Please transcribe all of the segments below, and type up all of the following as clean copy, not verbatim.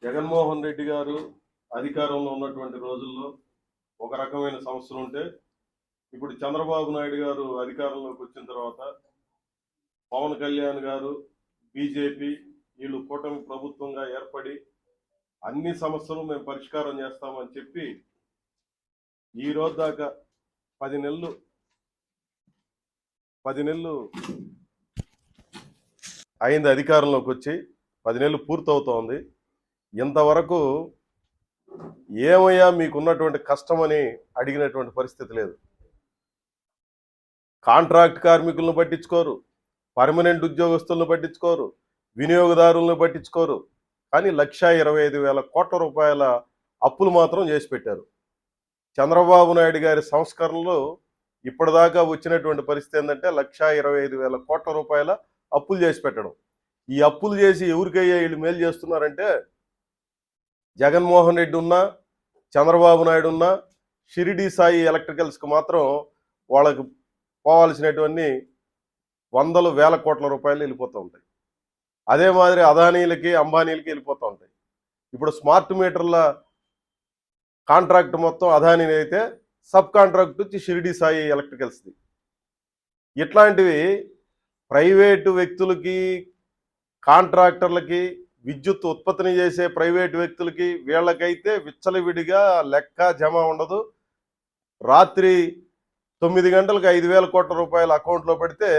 జగన్మోహన్ రెడ్డి గారు అధికారంలో ఉన్నటువంటి రోజుల్లో ఒక రకమైన సమస్యలు ఉంటే, ఇప్పుడు చంద్రబాబు నాయుడు గారు అధికారంలోకి వచ్చిన తర్వాత పవన్ కళ్యాణ్ గారు, బీజేపీ వీళ్ళు కూటమి ప్రభుత్వంగా ఏర్పడి అన్ని సమస్యలు మేము పరిష్కారం చేస్తామని చెప్పి ఈ రోజు దాకా 10 నెలలు అయింది అధికారంలోకి వచ్చి. 10 నెలలు పూర్తవుతోంది. ఇంతవరకు ఏమయ్యా మీకున్నటువంటి కష్టమని అడిగినటువంటి పరిస్థితి లేదు. కాంట్రాక్ట్ కార్మికులను పట్టించుకోరు, పర్మనెంట్ ఉద్యోగస్తులను పట్టించుకోరు, వినియోగదారులను పట్టించుకోరు. కానీ 1,25,000 కోట్ల రూపాయల అప్పులు మాత్రం చేసి పెట్టారు. చంద్రబాబు నాయుడు గారి సంస్కరణలో ఇప్పటిదాకా వచ్చినటువంటి పరిస్థితి ఏంటంటే 1,25,000 కోట్ల రూపాయల అప్పులు చేసి పెట్టడం. ఈ అప్పులు చేసి ఎవరికయ్యా వీళ్ళు మేలు చేస్తున్నారంటే, జగన్మోహన్ రెడ్డి ఉన్నా, చంద్రబాబు నాయుడు ఉన్నా, షిరిడి సాయి ఎలక్ట్రికల్స్కి మాత్రం వాళ్ళకి పోవాల్సినటువంటి వందలు వేల కోట్ల రూపాయలు వెళ్ళిపోతూ ఉంటాయి. అదే మాదిరి అదానీలకి, అంబానీలకి వెళ్ళిపోతూ ఉంటాయి. ఇప్పుడు స్మార్ట్ మీటర్ల కాంట్రాక్ట్ మొత్తం అదానీ అయితే సబ్ కాంట్రాక్ట్ వచ్చి షిరిడి సాయి ఎలక్ట్రికల్స్ది. ఇట్లాంటివి ప్రైవేటు వ్యక్తులకి, కాంట్రాక్టర్లకి, విద్యుత్ ఉత్పత్తిని చేసే ప్రైవేటు వ్యక్తులకి వీళ్ళకైతే విచ్చలవిడిగా లెక్క జమ ఉండదు. రాత్రి 9 గంటలకు 5,000 కోట్ల రూపాయల అకౌంట్లో పెడితే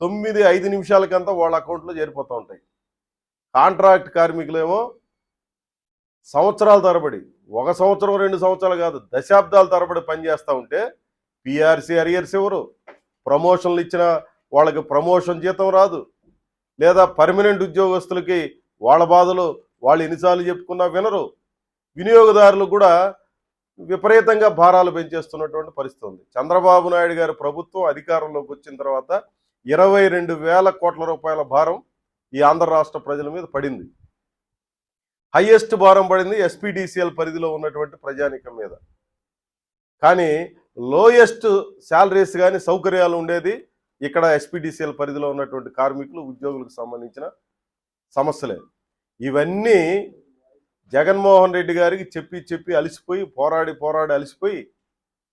9-5 నిమిషాలకంతా వాళ్ళ అకౌంట్లో చేరిపోతూ ఉంటాయి. కాంట్రాక్ట్ కార్మికులేమో సంవత్సరాల తరబడి, 1 సంవత్సరం 2 సంవత్సరాలు కాదు, దశాబ్దాల తరబడి పనిచేస్తూ ఉంటే పిఆర్సీ అరియర్స్ ఇవ్వరు, ప్రమోషన్లు ఇచ్చిన వాళ్ళకి ప్రమోషన్ జీతం రాదు, లేదా పర్మనెంట్ ఉద్యోగస్తులకి వాళ్ళ బాధలు వాళ్ళు ఎన్నిసార్లు చెప్పుకున్నా వినరు. వినియోగదారులు కూడా విపరీతంగా భారాలు పెంచేస్తున్నటువంటి పరిస్థితి ఉంది. చంద్రబాబు నాయుడు గారి ప్రభుత్వం అధికారంలోకి వచ్చిన తర్వాత 22,000 కోట్ల రూపాయల భారం ఈ ఆంధ్ర రాష్ట్ర ప్రజల మీద పడింది. హైయెస్ట్ భారం పడింది ఎస్పీడీసీఎల్ పరిధిలో ఉన్నటువంటి ప్రజానీకం మీద. కానీ లోయెస్ట్ శాలరీస్ కానీ సౌకర్యాలు ఉండేది ఇక్కడ ఎస్పీడీసీఎల్ పరిధిలో ఉన్నటువంటి కార్మికులు, ఉద్యోగులకు సంబంధించిన సమస్యలే. ఇవన్నీ జగన్మోహన్ రెడ్డి గారికి చెప్పి అలసిపోయి, పోరాడి అలసిపోయి,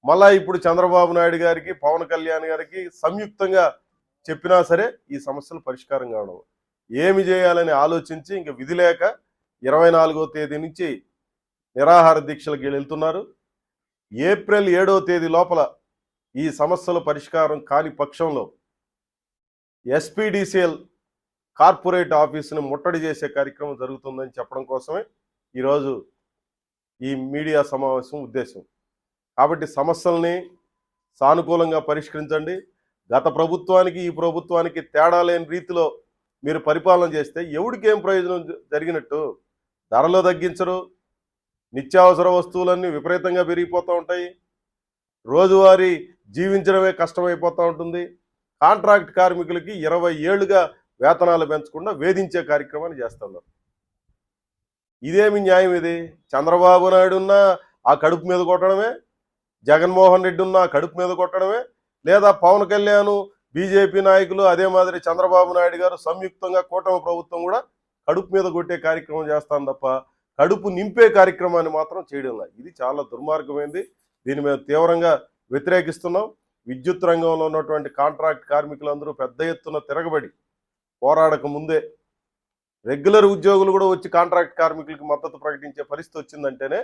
మళ్ళా ఇప్పుడు చంద్రబాబు నాయుడు గారికి, పవన్ కళ్యాణ్ గారికి సంయుక్తంగా చెప్పినా సరే ఈ సమస్యలు పరిష్కారం కావడం. ఏమి చేయాలని ఆలోచించి ఇంక విధి లేక 24వ తేదీ నుంచి నిరాహార దీక్షలకు వెళ్తున్నారు. ఏప్రిల్ 7వ తేదీ లోపల ఈ సమస్యల పరిష్కారం కాని పక్షంలో ఎస్పీడీసీఎల్ కార్పొరేట్ ఆఫీసును ముట్టడి చేసే కార్యక్రమం జరుగుతుందని చెప్పడం కోసమే ఈరోజు ఈ మీడియా సమావేశం ఉద్దేశం. కాబట్టి సమస్యల్ని సానుకూలంగా పరిష్కరించండి. గత ప్రభుత్వానికి ఈ ప్రభుత్వానికి తేడా లేని రీతిలో మీరు పరిపాలన చేస్తే ఎవడికేం ప్రయోజనం జరిగినట్టు? ధరలు తగ్గించరు, నిత్యావసర వస్తువులన్నీ విపరీతంగా పెరిగిపోతూ ఉంటాయి, రోజువారీ జీవించడమే కష్టమైపోతూ ఉంటుంది. కాంట్రాక్ట్ కార్మికులకి 20 ఏళ్లుగా వేతనాలు పెంచకుండా వేధించే కార్యక్రమాన్ని చేస్తున్నారు. ఇదేమి న్యాయం ఇది? చంద్రబాబు నాయుడు ఉన్నా ఆ కడుపు మీద కొట్టడమే, జగన్మోహన్ రెడ్డి ఉన్నా ఆ కడుపు మీద కొట్టడమే, లేదా పవన్ కళ్యాణ్, బీజేపీ నాయకులు, అదే మాదిరి చంద్రబాబు నాయుడు గారు సంయుక్తంగా కూటమి ప్రభుత్వం కూడా కడుపు మీద కొట్టే కార్యక్రమం చేస్తాను తప్ప కడుపు నింపే కార్యక్రమాన్ని మాత్రం చేయడం లేదు. ఇది చాలా దుర్మార్గమైంది. దీన్ని మేము తీవ్రంగా వ్యతిరేకిస్తున్నాం. విద్యుత్ రంగంలో ఉన్నటువంటి కాంట్రాక్ట్ కార్మికులందరూ పెద్ద ఎత్తున తిరగబడి పోరాడక ముందే రెగ్యులర్ ఉద్యోగులు కూడా వచ్చి కాంట్రాక్ట్ కార్మికులకు మద్దతు ప్రకటించే పరిస్థితి వచ్చిందంటేనే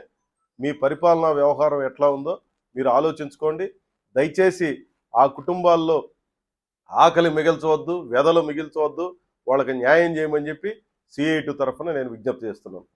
మీ పరిపాలనా వ్యవహారం ఎట్లా ఉందో మీరు ఆలోచించుకోండి. దయచేసి ఆ కుటుంబాల్లో ఆకలి మిగిల్చవద్దు, వెదలు మిగిల్చవద్దు, వాళ్ళకి న్యాయం చేయమని చెప్పి CIT తరఫున నేను విజ్ఞప్తి చేస్తున్నాను.